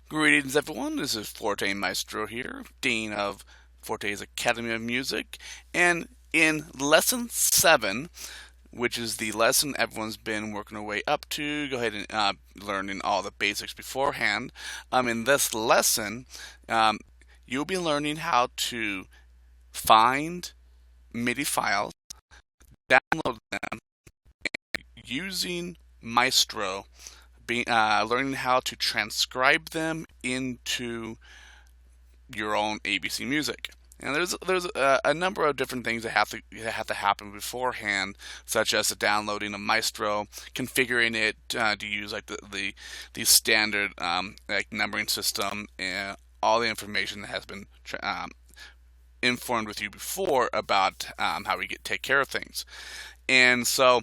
Greetings, everyone. This is Forte Maestro here, Dean of Forte's Academy of Music. And in Lesson 7, which is the lesson everyone's been working their way up to, go ahead and learning all the basics beforehand. In this lesson, um, you'll be learning how to find MIDI files, download them using Maestro, learning how to transcribe them into your own ABC music. And there's a number of different things that have to happen beforehand, such as the downloading of Maestro, configuring it to use like the standard like numbering system, and all the information that has been informed with you before about how we take care of things. And so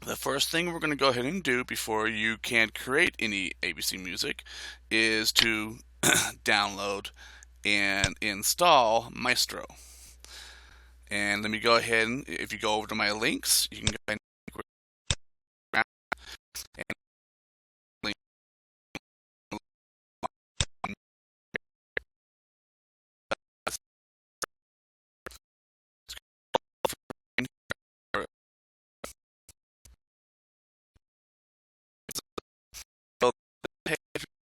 the first thing we're going to go ahead and do before you can create any ABC music is to download and install Maestro. And let me go ahead and, if you go over to my links, you can go ahead and link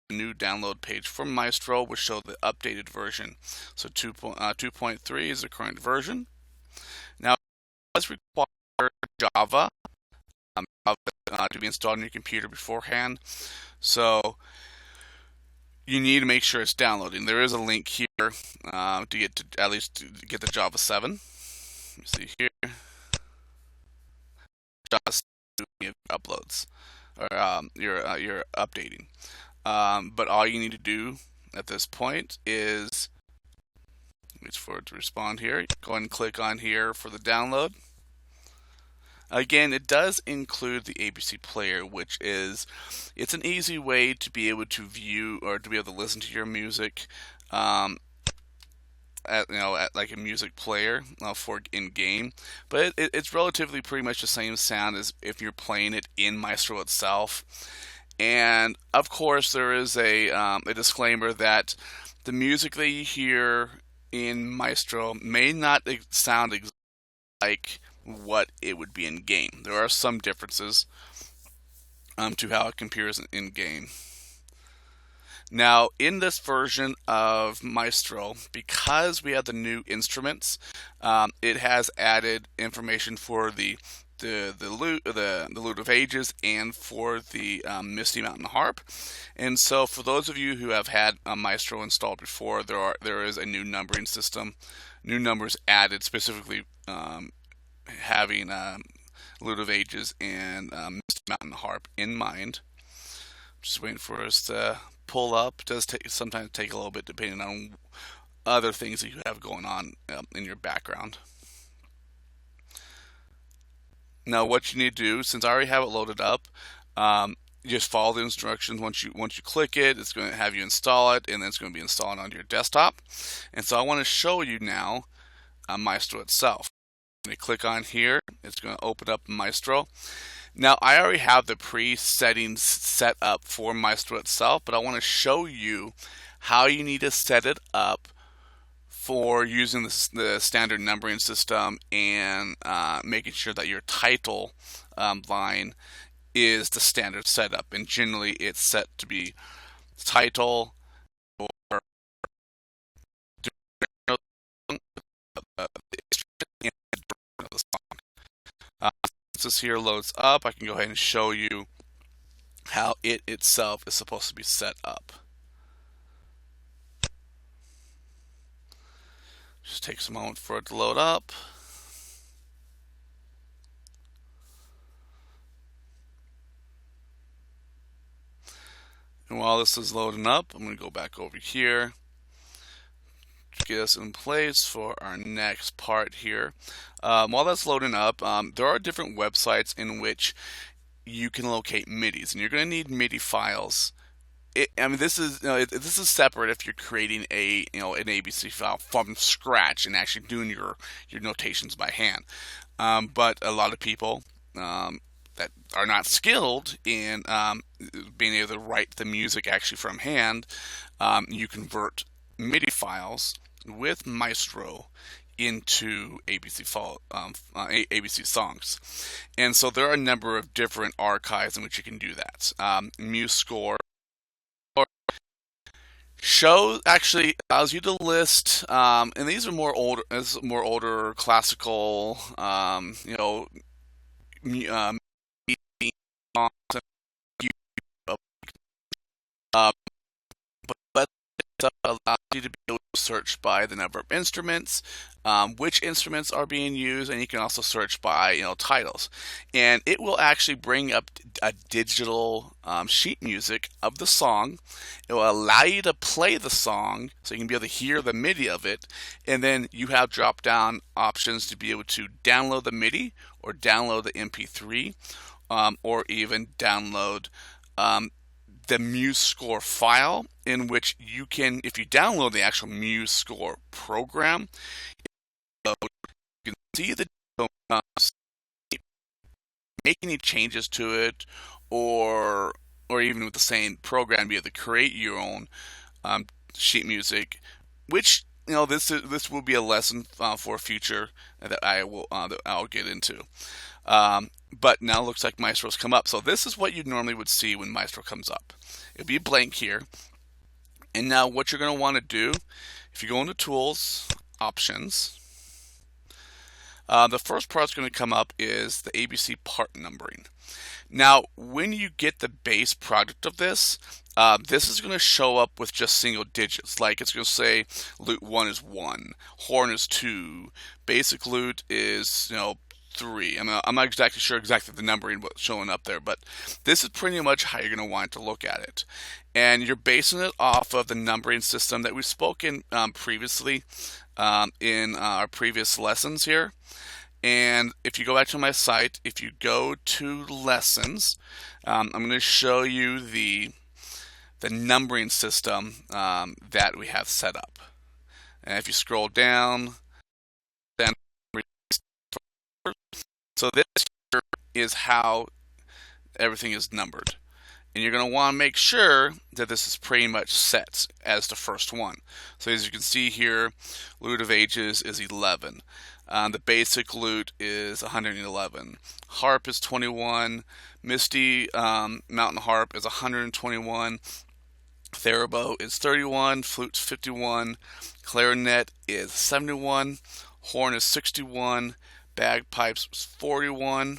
the new download page for Maestro, which show the updated version. So 2.3 is the current version. Now, it does require Java to be installed on your computer beforehand. So you need to make sure it's downloading. There is a link here to get to at least to get the Java 7. Let me see here. Java 7 uploads or you're updating. But all you need to do at this point is wait for it to respond here. Go ahead and click on here for the download. Again, it does include the ABC player, which it's an easy way to be able to view or to be able to listen to your music at like a music player for in game. But it's relatively pretty much the same sound as if you're playing it in Maestro itself. And of course, there is a disclaimer that the music that you hear in Maestro may not sound exactly like what it would be in game. There are some differences to how it compares in game. Now, in this version of Maestro, because we have the new instruments, it has added information for the lute of ages and for the Misty Mountain harp. And so, for those of you who have had Maestro installed before, there is a new numbering system, new numbers added specifically having lute of ages and Misty Mountain harp in mind. Just waiting for us to pull up. It does sometimes take a little bit depending on other things that you have going on in your background. Now, what you need to do, since I already have it loaded up, you just follow the instructions. Once you click it, it's going to have you install it, and then it's going to be installed on your desktop. And so I want to show you now Maestro itself. When you click on here, it's going to open up Maestro. Now, I already have the pre-settings set up for Maestro itself, but I want to show you how you need to set it up for using the standard numbering system and making sure that your title line is the standard setup. And generally, it's set to be title or this here loads up, I can go ahead and show you how it itself is supposed to be set up. Just takes a moment for it to load up. And while this is loading up, I'm going to go back over here to get us in place for our next part here. While that's loading up, there are different websites in which you can locate MIDIs, and you're going to need MIDI files. This is separate if you're creating an ABC file from scratch and actually doing your notations by hand. But a lot of people that are not skilled in being able to write the music actually from hand, you convert MIDI files with Maestro into ABC songs. And so there are a number of different archives in which you can do that. MuseScore actually allows you to list, and these are more older classical, uh, but it allows you to be able to search by the number of instruments, which instruments are being used, and you can also search by titles. And it will actually bring up a digital sheet music of the song. It will allow you to play the song, so you can be able to hear the MIDI of it, and then you have drop-down options to be able to download the MIDI or download the MP3, or even download the MuseScore file, in which you can, if you download the actual MuseScore program, you can see the make any changes to it, or even with the same program, be able to create your own sheet music, which this will be a lesson for future that I'll get into. But now it looks like Maestro's come up. So this is what you normally would see when Maestro comes up. It'll be blank here. And now what you're going to want to do, if you go into Tools, Options, the first part that's going to come up is the ABC part numbering. Now, when you get the base product of this, this is going to show up with just single digits. Like it's going to say lute 1 is 1, horn is 2, basic lute is 3. I'm not exactly sure the numbering what's showing up there, but this is pretty much how you're going to want to look at it. And you're basing it off of the numbering system that we've spoken previously in our previous lessons here. And if you go back to my site, if you go to lessons, I'm going to show you the numbering system that we have set up. And if you scroll down, then so this here is how everything is numbered. And you're going to want to make sure that this is pretty much set as the first one. So as you can see here, lute of ages is 11. The basic lute is 111. Harp is 21. Misty mountain harp is 121. Theorbo is 31. Flute's 51. Clarinet is 71. Horn is 61. Bagpipes is 41.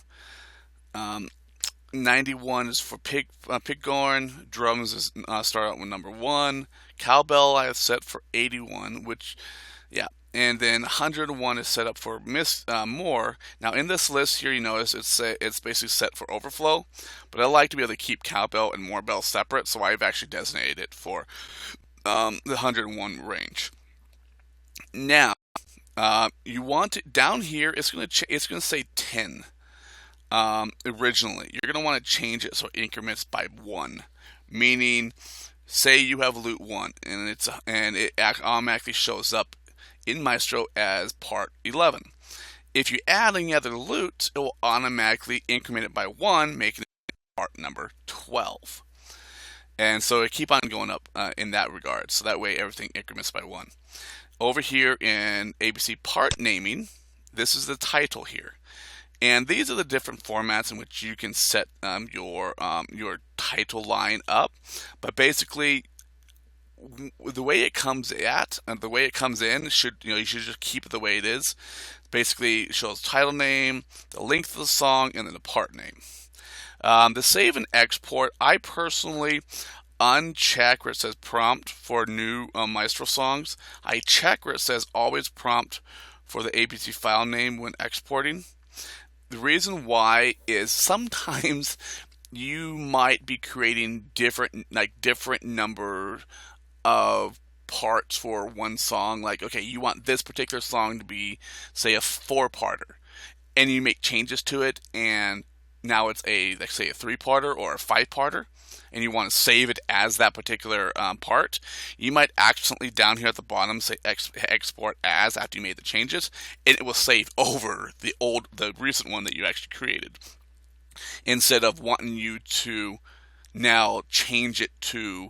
91 is for pighorn. Drums is start out with number 1. Cowbell I have set for 81, which, yeah. And then 101 is set up for more. Now in this list here, you notice it's basically set for overflow, but I like to be able to keep cowbell and more bell separate, so I've actually designated it for the 101 range. Now, you want it down here. It's going to say 10. Originally, you're going to want to change it so it increments by 1, meaning, say you have lute 1 and it automatically shows up in Maestro as part 11. If you add any other lute, it will automatically increment it by 1, making it part number 12. And so it keep on going up in that regard. So that way everything increments by 1. Over here in ABC part naming, this is the title here. And these are the different formats in which you can set your title line up. But basically, the way it comes in should you should just keep it the way it is. Basically, it shows title name, the length of the song, and then the part name. The save and export, I personally uncheck where it says prompt for new Maestro songs. I check where it says always prompt for the ABC file name when exporting. The reason why is sometimes you might be creating different number of parts for one song. Like, okay, you want this particular song to be, say, a 4-parter, and you make changes to it, and now it's a 3-parter or a 5-parter, and you want to save it as that particular part. You might accidentally down here at the bottom say export as after you made the changes, and it will save over the recent one that you actually created. instead of wanting you to now change it to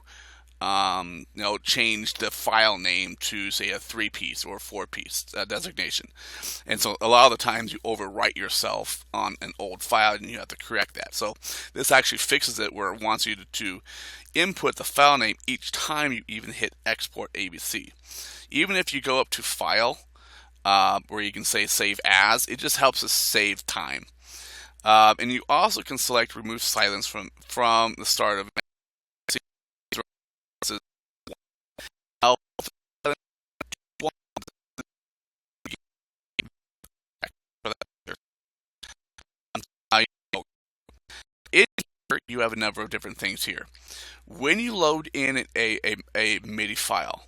change the file name to say a 3-piece or 4-piece designation. And so a lot of the times you overwrite yourself on an old file and you have to correct that. So this actually fixes it where it wants you to input the file name each time you even hit export ABC. Even if you go up to file, where you can say save as, it just helps us save time. And you also can select remove silence from the start of in here, you have a number of different things here. When you load in a MIDI file,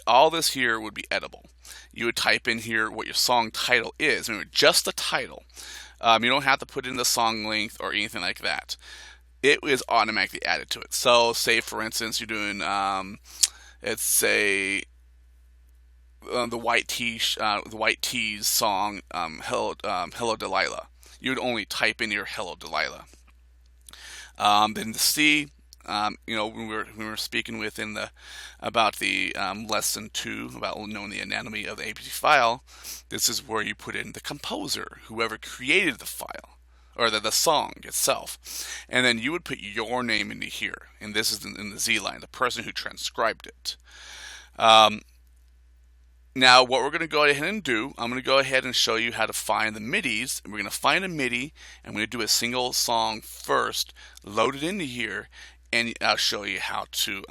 all this here would be editable. You would type in here what your song title is. Remember, just the title. You don't have to put in the song length or anything like that. It is automatically added to it. So, say for instance, you're doing, let's say, the White Tees song, Hello Delilah. You would only type in your Hello Delilah. Then the C, when we were speaking within about the lesson 2 about knowing the anatomy of the APG file, this is where you put in the composer, whoever created the file or the song itself, and then you would put your name into here, and this is in the Z line, the person who transcribed it. Now, what we're going to go ahead and do, I'm going to go ahead and show you how to find the MIDIs. We're going to find a MIDI, and we're going to do a single song first, load it into here, and I'll show you how to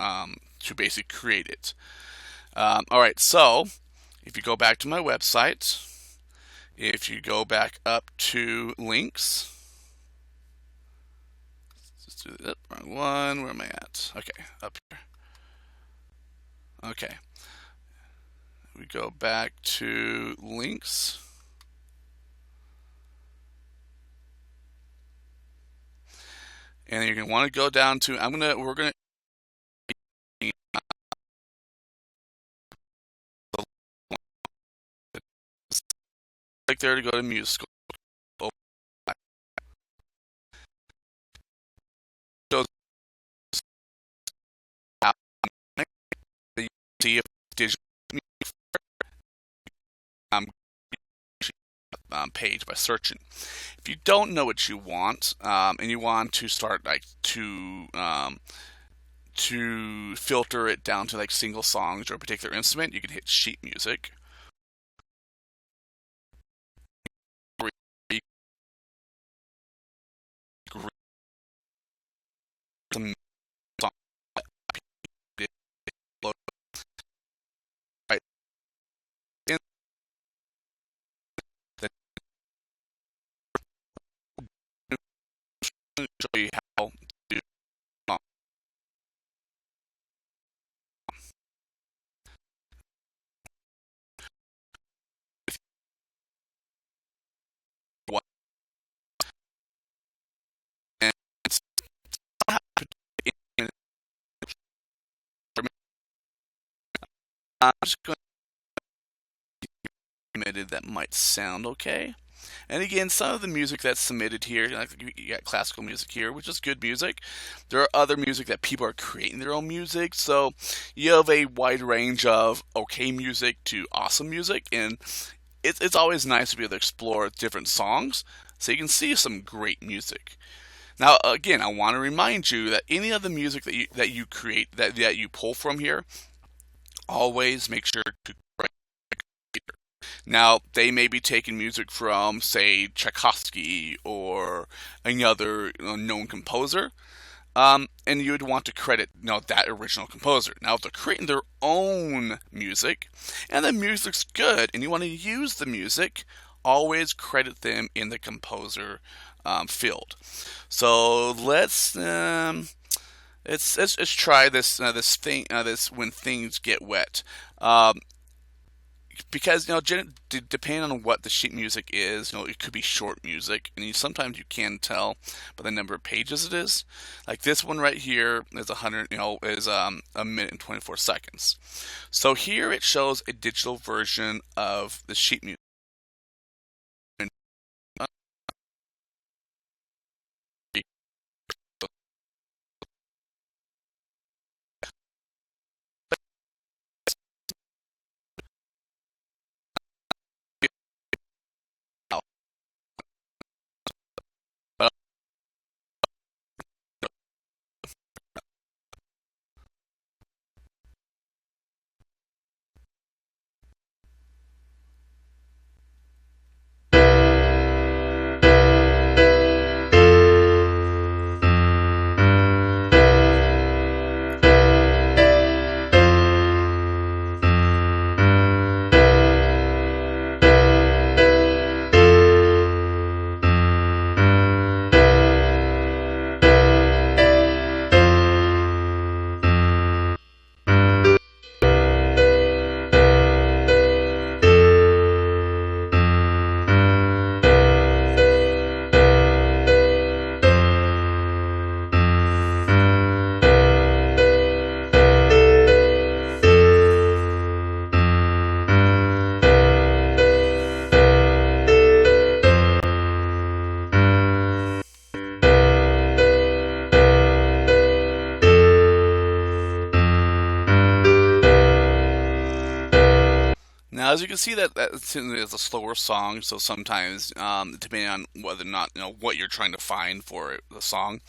basically create it. All right, so if you go back to my website, if you go back up to links, let's do that. Wrong one. Where am I at? Okay, up here. Okay. We go back to links. And you're going to want to go down to, we're going to click there to go to music. See if digital page by searching. If you don't know what you want, and you want to start to filter it down to like single songs or a particular instrument, you can hit sheet music. Show you how to what and I'm just going to submitted that might sound okay. And again, some of the music that's submitted here, like you got classical music here, which is good music. There are other music that people are creating their own music, so you have a wide range of okay music to awesome music, and it's always nice to be able to explore different songs so you can see some great music. Now, again, I want to remind you that any of the music that you create, that you pull from here, always make sure to. Now, they may be taking music from, say, Tchaikovsky or any other known composer, and you would want to credit that original composer. Now, if they're creating their own music, and the music's good, and you want to use the music, always credit them in the composer field. So let's try this this when things get wet. Because depending on what the sheet music is, it could be short music, and sometimes you can tell by the number of pages it is. Like this one right here is 100, is a minute and 24 seconds. So here it shows a digital version of the sheet music. Now, as you can see, that it's a slower song, so sometimes, depending on whether or not what you're trying to find for the song,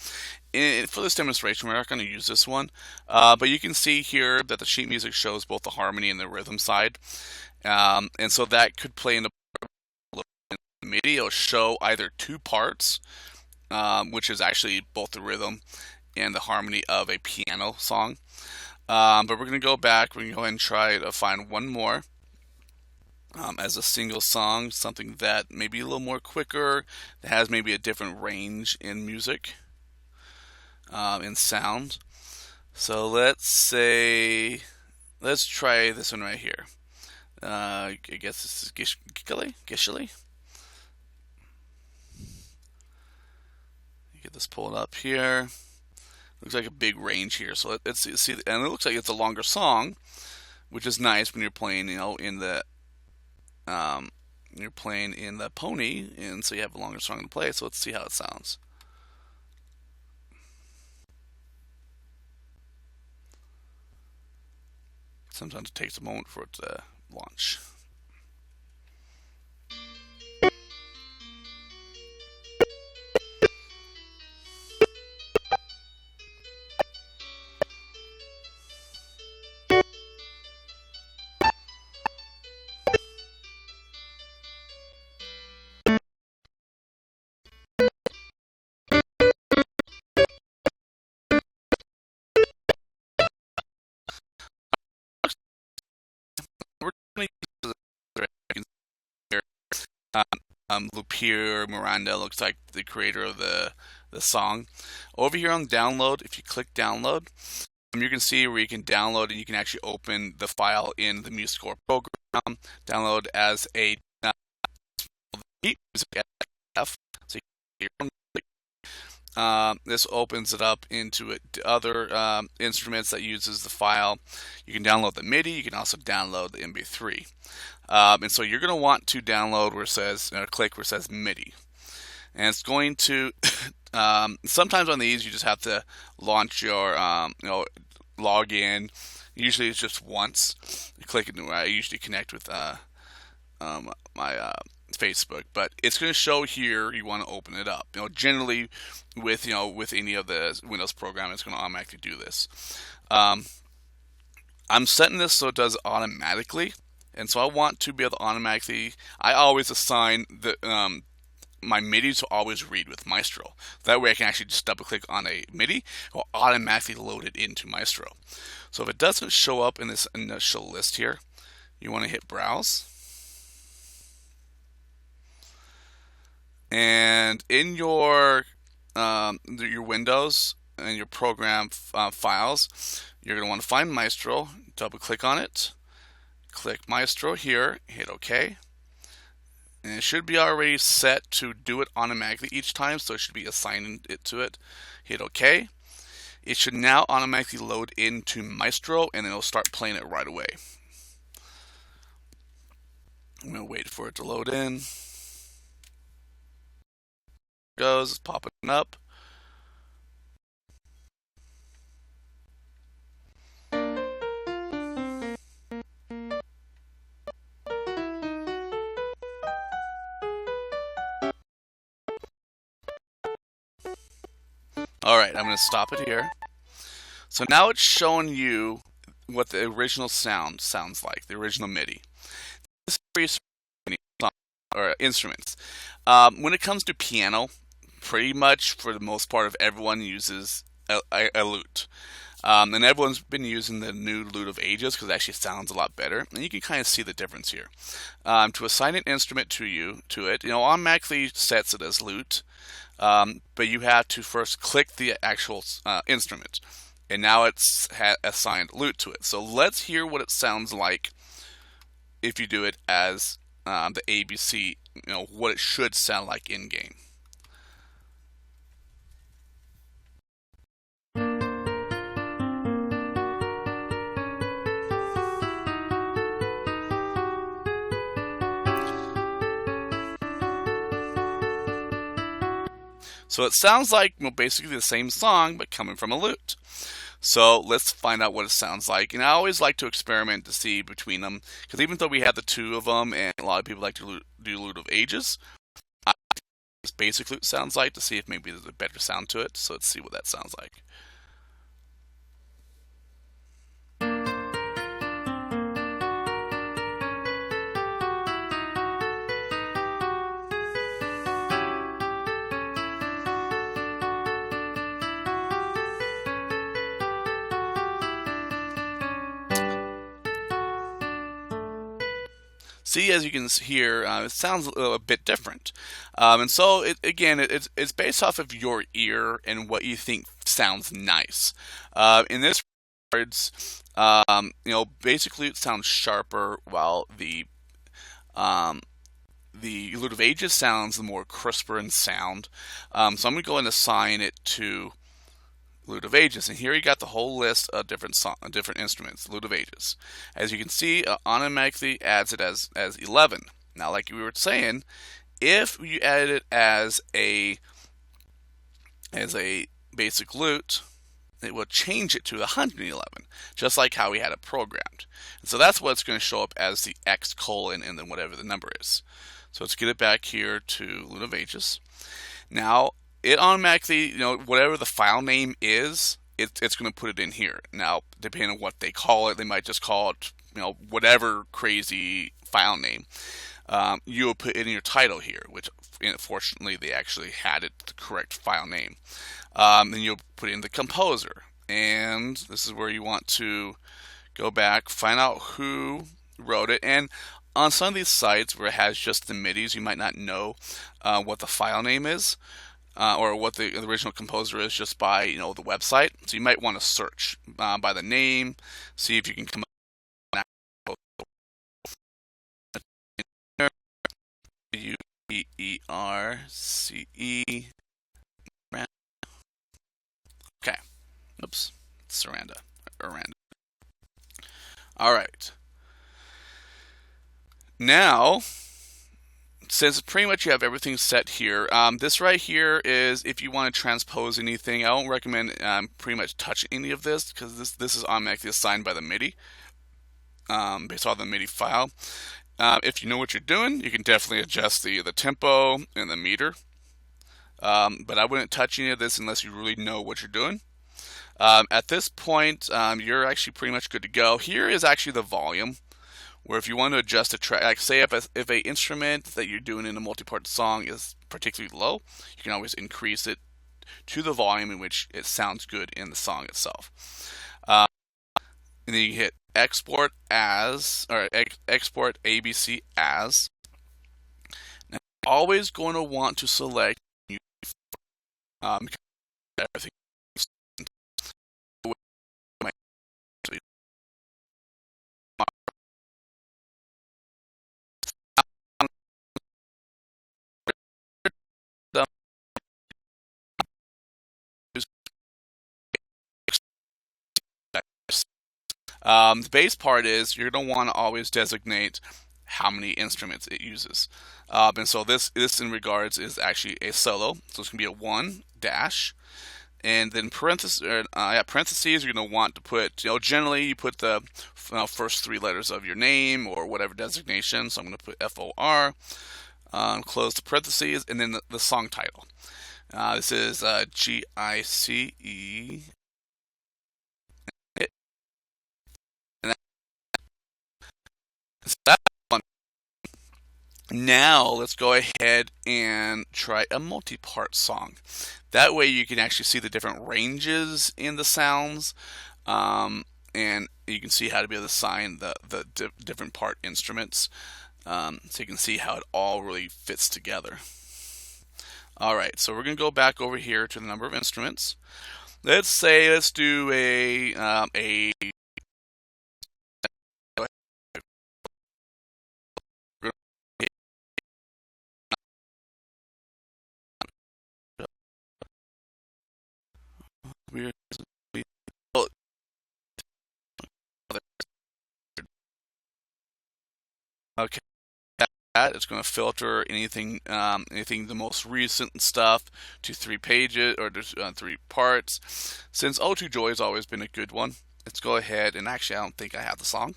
for this demonstration, we're not going to use this one, but you can see here that the sheet music shows both the harmony and the rhythm side, and so that could play in the MIDI. It'll show either two parts, which is actually both the rhythm and the harmony of a piano song. But we're going to go back. We're going to go ahead and try to find one more. As a single song, something that may be a little more quicker, that has maybe a different range in music, in sound. So let's try this one right here. I guess this is Gishly. Get this pulled up here. Looks like a big range here. So let's see, and it looks like it's a longer song, which is nice when you're playing, you're playing in the pony, and so you have a longer song to play. So let's see how it sounds. Sometimes it takes a moment for it to launch. We're going to use Lupir Miranda looks like the creator of the song. Over here on download, if you click download, you can see where you can download and you can actually open the file in the MuseScore program. Download as a music F. So this opens it up into other instruments that uses the file. You can download the MIDI. You can also download the MP3. And so you're going to want to download where it says, click where it says MIDI. And it's going to, sometimes on these you just have to launch your, log in. Usually it's just once. You click it, I usually connect with my Facebook, but it's going to show here you want to open it up. Generally with any of the Windows program, it's going to automatically do this. I'm setting this so it does automatically, and so I want to be able to automatically. I always assign the my MIDI to always read with Maestro. That way I can actually just double click on a MIDI, it will automatically load it into Maestro. So if it doesn't show up in this initial list here, you want to hit browse. And in your Windows and your program files, you're going to want to find Maestro, double click on it, click Maestro here, hit OK. And it should be already set to do it automatically each time, so it should be assigning it to it. Hit OK. It should now automatically load into Maestro, and then it'll start playing it right away. I'm going to wait for it to load in. Goes, it's popping up. Alright, I'm going to stop it here. So now it's showing you what the original sound sounds like, the original MIDI. This is or instruments. When it comes to piano, pretty much for the most part of everyone uses a lute. And everyone's been using the new lute of ages because it actually sounds a lot better, and you can kind of see the difference here. To assign an instrument to it, automatically sets it as lute, but you have to first click the actual instrument, and now it's assigned lute to it. So let's hear what it sounds like if you do it as the ABC, what it should sound like in game. So it sounds like basically the same song, but coming from a lute. So let's find out what it sounds like. And I always like to experiment to see between them, because even though we have the two of them, and a lot of people like to do Lute of Ages, I think this basic lute sounds like to see if maybe there's a better sound to it. So let's see what that sounds like. See, as you can hear, it sounds a bit different. And so, it's based off of your ear and what you think sounds nice. In this regards, basically it sounds sharper, while um, the Lute of Ages sounds more crisper in sound. So I'm going to go and assign it to Lute of Ages, and here you got the whole list of different instruments. Lute of Ages, as you can see, automatically adds it as 11. Now, like we were saying, if you added it as a basic lute, it will change it to 111, just like how we had it programmed. And so that's what it's going to show up as the X colon and then whatever the number is. So let's get it back here to Lute of Ages. Now, it automatically, whatever the file name is, it's going to put it in here. Now, depending on what they call it, they might just call it, whatever crazy file name. You will put it in your title here, which fortunately they actually had it the correct file name. Then you'll put in the composer, and this is where you want to go back, find out who wrote it. And on some of these sites where it has just the MIDIs, you might not know what the file name is. Or what the original composer is just by the website. So you might want to search by the name, see if you can come up with Uberce. Okay. Oops. Saranda. Aranda. All right. Now, since pretty much you have everything set here, this right here is if you want to transpose anything. I don't recommend pretty much touch any of this, because this is automatically assigned by the MIDI, based on the MIDI file. If you know what you're doing, you can definitely adjust the tempo and the meter. But I wouldn't touch any of this unless you really know what you're doing. At this point, you're actually pretty much good to go. Here is actually the volume, where if you want to adjust a track, like say if a instrument that you're doing in a multi-part song is particularly low, you can always increase it to the volume in which it sounds good in the song itself. And then you hit export as, or export ABC as. Now, you're always going to want to select everything. The bass part is you're going to want to always designate how many instruments it uses. And so this in regards is actually a solo. So it's going to be a 1 dash. And then parentheses, you're going to want to put, generally you put the first 3 letters of your name or whatever designation. So I'm going to put FOR, close the parentheses, and then the song title. This is GICE. That one. Now let's go ahead and try a multi-part song. That way you can actually see the different ranges in the sounds, and you can see how to be able to assign the different part instruments, so you can see how it all really fits together. Alright, so we're going to go back over here to the number of instruments. Let's do a weird. Okay. that, it's going to filter anything the most recent stuff to 3 pages or just 3 parts. Since O2 Joy has always been a good one, let's go ahead and actually I don't think I have the song.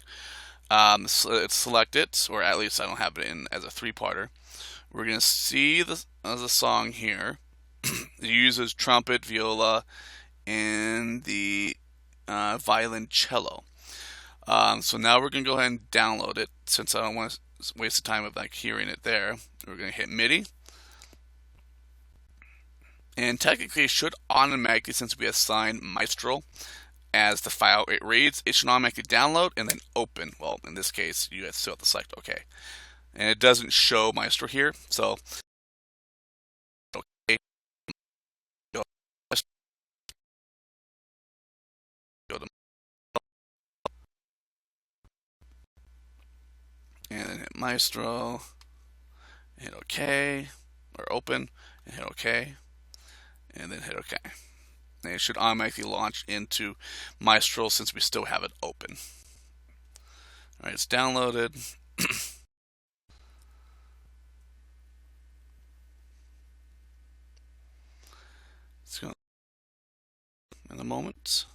So let's select it, or at least I don't have it in as a 3-parter. We're going to see the song here. It uses trumpet, viola, and the violoncello. So now we're going to go ahead and download it, since I don't want to waste the time of like hearing it there. We're going to hit MIDI. And technically it should automatically, since we assigned Maestro as the file it reads, it should automatically download and then open. Well, in this case, you still have to select OK. And it doesn't show Maestro here, so OK. Go to and then hit Maestro, hit OK, or open, and hit OK, and then hit OK. And it should automatically launch into Maestro since we still have it open. Alright, it's downloaded. It's going to in a moment.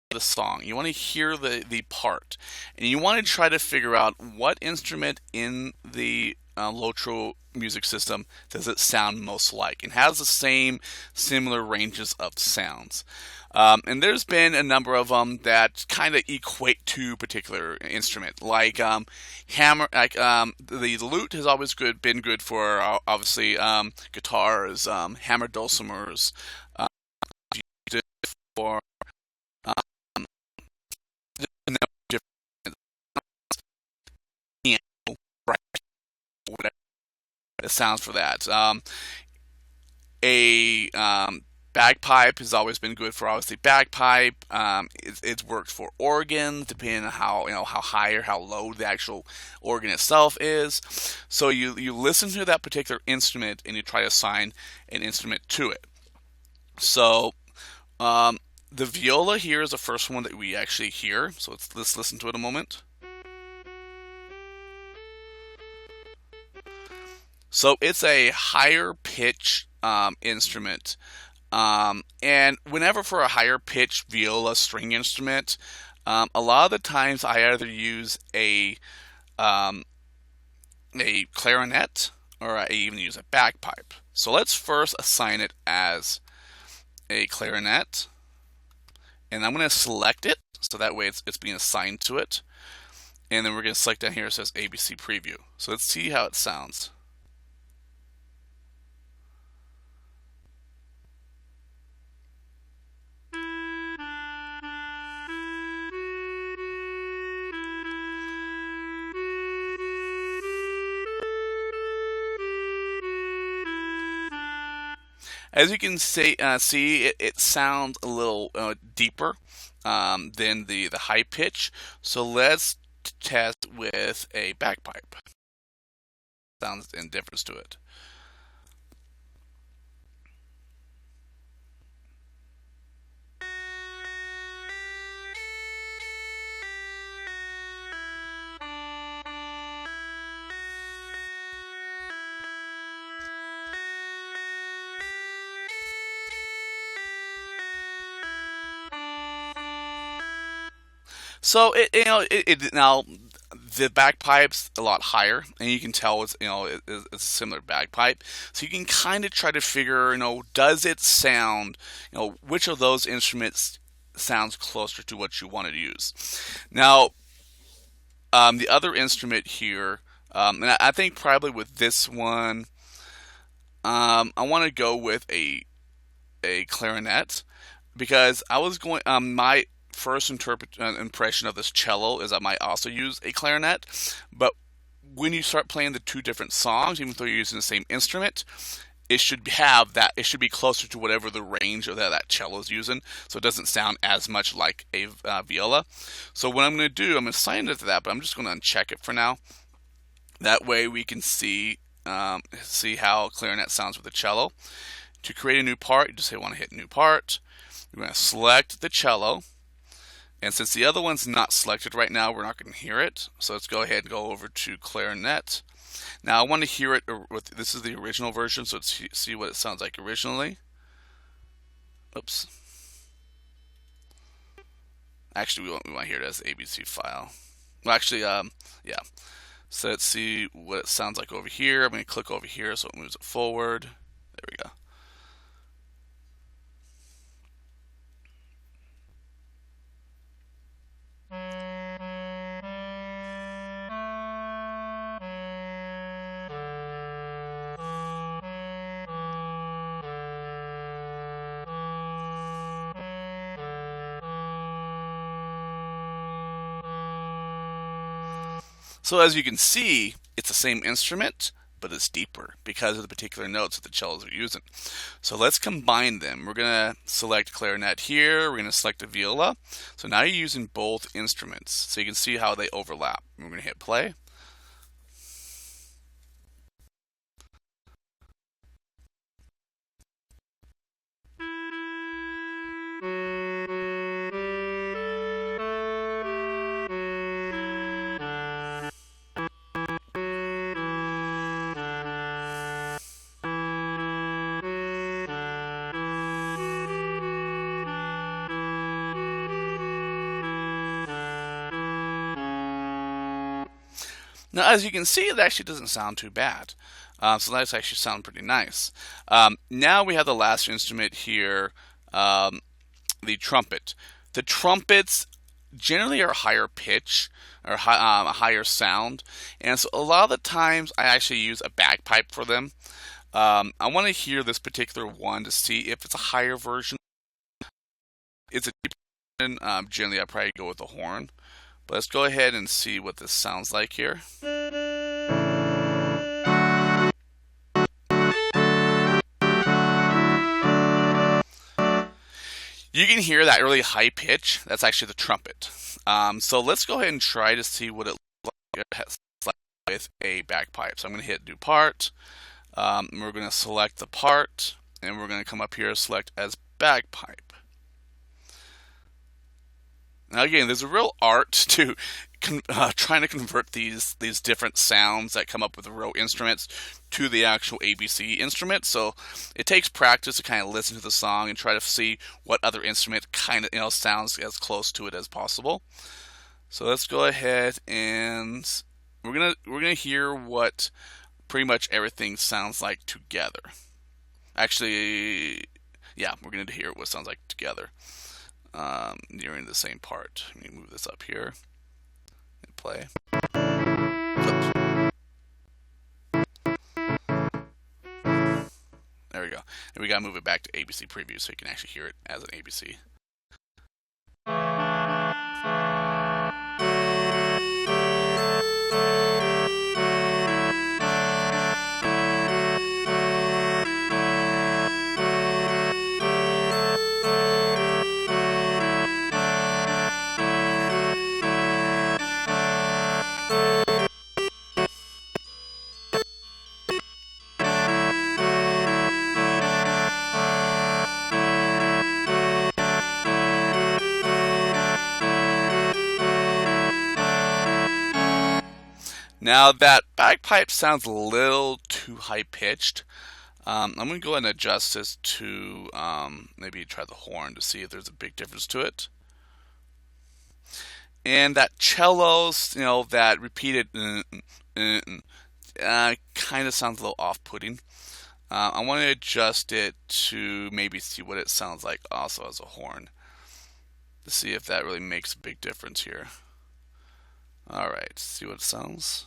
The song. You want to hear the part, and you want to try to figure out what instrument in the LOTRO music system does it sound most like, and has the same similar ranges of sounds. And there's been a number of them that kind of equate to a particular instrument, like hammer. Like the lute has always been good for obviously guitars, hammer dulcimers, for whatever it sounds for that. A bagpipe has always been good for obviously bagpipe. It's worked for organ, depending on how high or how low the actual organ itself is. So you listen to that particular instrument and you try to assign an instrument to it. So the viola here is the first one that we actually hear. So let's listen to it a moment. So it's a higher pitch instrument. And whenever for a higher pitch viola string instrument, a lot of the times I either use a clarinet or I even use a bagpipe. So let's first assign it as a clarinet. And I'm going to select it, so that way it's being assigned to it. And then we're going to select down here it says ABC Preview. So let's see how it sounds. As you can see, it sounds a little deeper than the high pitch. So let's test with a bagpipe. Sounds in difference to it. So now the bagpipe's a lot higher, and you can tell it's it's a similar bagpipe. So you can kind of try to figure does it sound which of those instruments sounds closer to what you want to use. Now the other instrument here, and I think probably with this one, I want to go with a a clarinet because I was going. My first impression of this cello is I might also use a clarinet, but when you start playing the two different songs, even though you're using the same instrument, it should have that. It should be closer to whatever the range of that cello is using, so it doesn't sound as much like a viola. So what I'm going to do, I'm going to assign it to that, but I'm just going to uncheck it for now. That way we can see how clarinet sounds with the cello. To create a new part, you just say want to hit new part. You're going to select the cello. And since the other one's not selected right now, we're not going to hear it. So let's go ahead and go over to clarinet. Now I want to hear it with, this is the original version, so let's see what it sounds like originally. Oops. Actually, we want to hear it as the ABC file. Well, actually, yeah. So let's see what it sounds like over here. I'm going to click over here so it moves it forward. There we go. So as you can see, it's the same instrument, but it's deeper because of the particular notes that the cellos are using. So let's combine them. We're going to select clarinet here. We're going to select the viola. So now you're using both instruments. So you can see how they overlap. We're going to hit play. Now, as you can see, it actually doesn't sound too bad. So that's actually sound pretty nice. Now we have the last instrument here, the trumpet. The trumpets generally are higher pitch or a higher sound, and so a lot of the times I actually use a bagpipe for them. I want to hear this particular one to see if it's a higher version. It's a deeper version. Generally, I probably go with the horn. But let's go ahead and see what this sounds like here. You can hear that really high pitch. That's actually the trumpet. So let's go ahead and try to see what it looks like with a bagpipe. So I'm going to hit new part. We're going to select the part, and we're going to come up here and select as bagpipe. Now again, there's a real art to trying to convert these different sounds that come up with the real instruments to the actual ABC instrument. So it takes practice to kind of listen to the song and try to see what other instrument kind of sounds as close to it as possible. So let's go ahead and we're gonna hear what pretty much everything sounds like together. Actually, yeah, we're gonna hear what it sounds like together. During the same part. Let me move this up here and play. Oops. There we go. And we gotta move it back to ABC preview so you can actually hear it as an ABC. Now that bagpipe sounds a little too high pitched. I'm going to go ahead and adjust this to maybe try the horn to see if there's a big difference to it. And that cellos, that repeated kind of sounds a little off-putting. I want to adjust it to maybe see what it sounds like also as a horn to see if that really makes a big difference here. Alright, see what it sounds.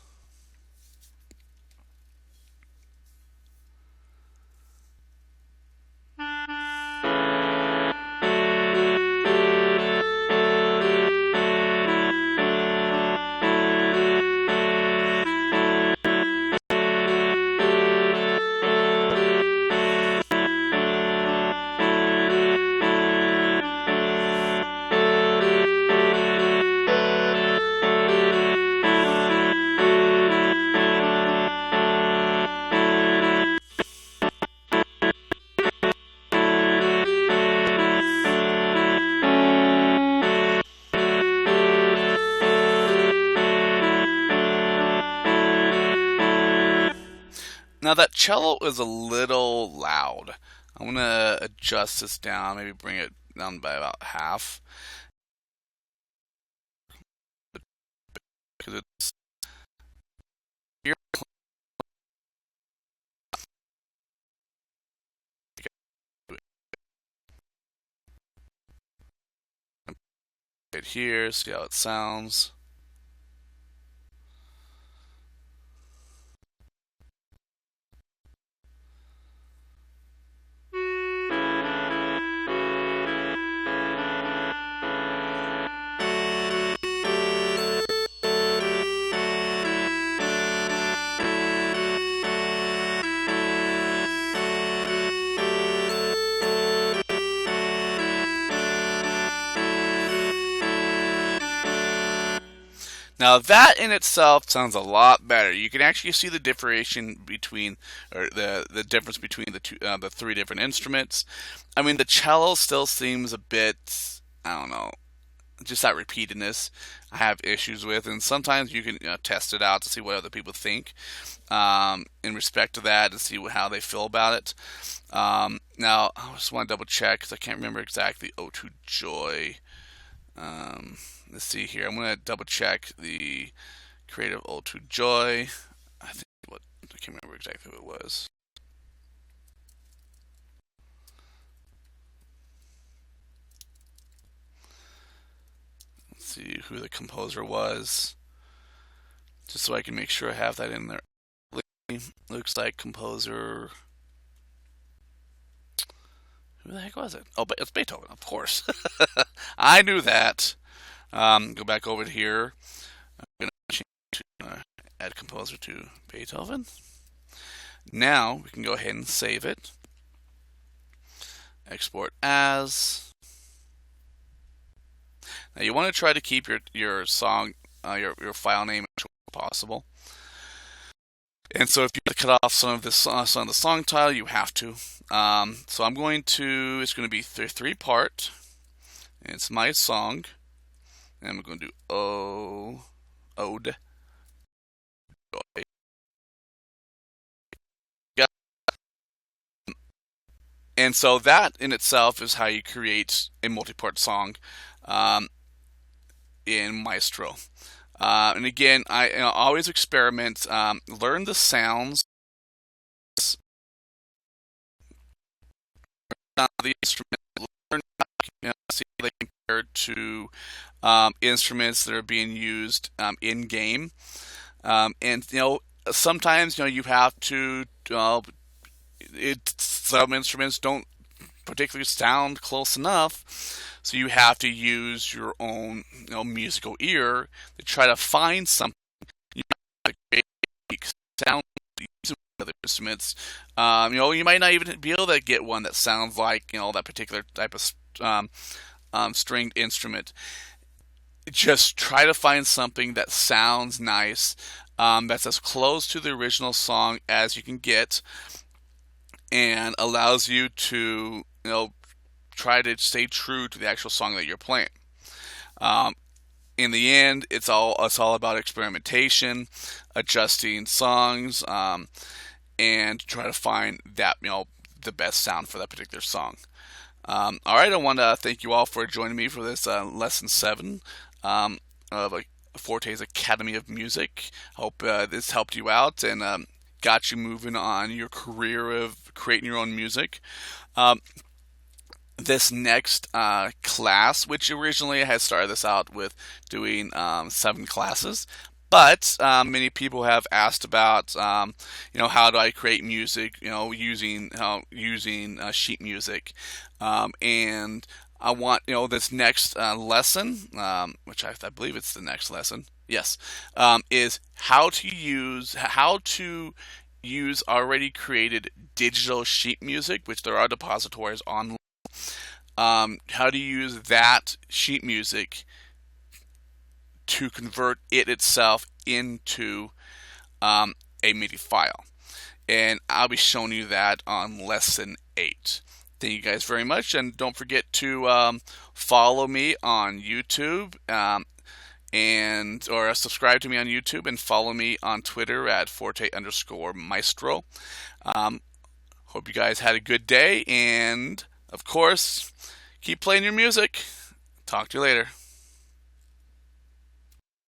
Now that cello is a little loud. I'm gonna adjust this down, maybe bring it down by about half because it's here. Right here, see how it sounds. Now that in itself sounds a lot better. You can actually see the differentiation between, or the difference between the three different instruments. I mean, the cello still seems a bit, I don't know, just that repeatedness I have issues with, and sometimes you can test it out to see what other people think in respect to that, to see how they feel about it. Now, I just want to double check because I can't remember exactly O2 Joy. Let's see here. I'm going to double check the Creative O2 Joy. I can't remember exactly what it was. Let's see who the composer was, just so I can make sure I have that in there. Looks like composer. Who the heck was it? Oh, but it's Beethoven, of course. I knew that. Go back over here. I'm going to change add composer to Beethoven. Now we can go ahead and save it. Export as. Now you want to try to keep your song, your file name as short as possible. And so if you cut off some of the song title, you have to. So I'm going to. It's going to be three part. And it's my song. And I'm going to do ode. And so that in itself is how you create a multi-part song in Maestro. And again, I always experiment, learn the sounds, the instrument, learn see how they compare to instruments that are being used in game. And sometimes you have to. Some instruments don't particularly sound close enough, so you have to use your own musical ear to try to find something you sound using other instruments. You might not even be able to get one that sounds like that particular type of stringed instrument. Just try to find something that sounds nice, that's as close to the original song as you can get, and allows you to try to stay true to the actual song that you're playing. In the end, it's all about experimentation, adjusting songs, and try to find that the best sound for that particular song. All right, I want to thank you all for joining me for this lesson 7 of Forte's Academy of Music. Hope this helped you out and got you moving on your career of creating your own music. This next class, which originally I had started this out with doing 7 classes, but many people have asked about, how do I create music, using sheet music, and I want this next lesson, which I believe it's the next lesson. Yes, is how to use already created digital sheet music, which there are depositories online. How to use that sheet music to convert it itself into a MIDI file. And I'll be showing you that on lesson 8. Thank you guys very much, and don't forget to follow me on YouTube and or subscribe to me on YouTube and follow me on Twitter at Forte_Maestro. Hope you guys had a good day, and of course, keep playing your music. Talk to you later.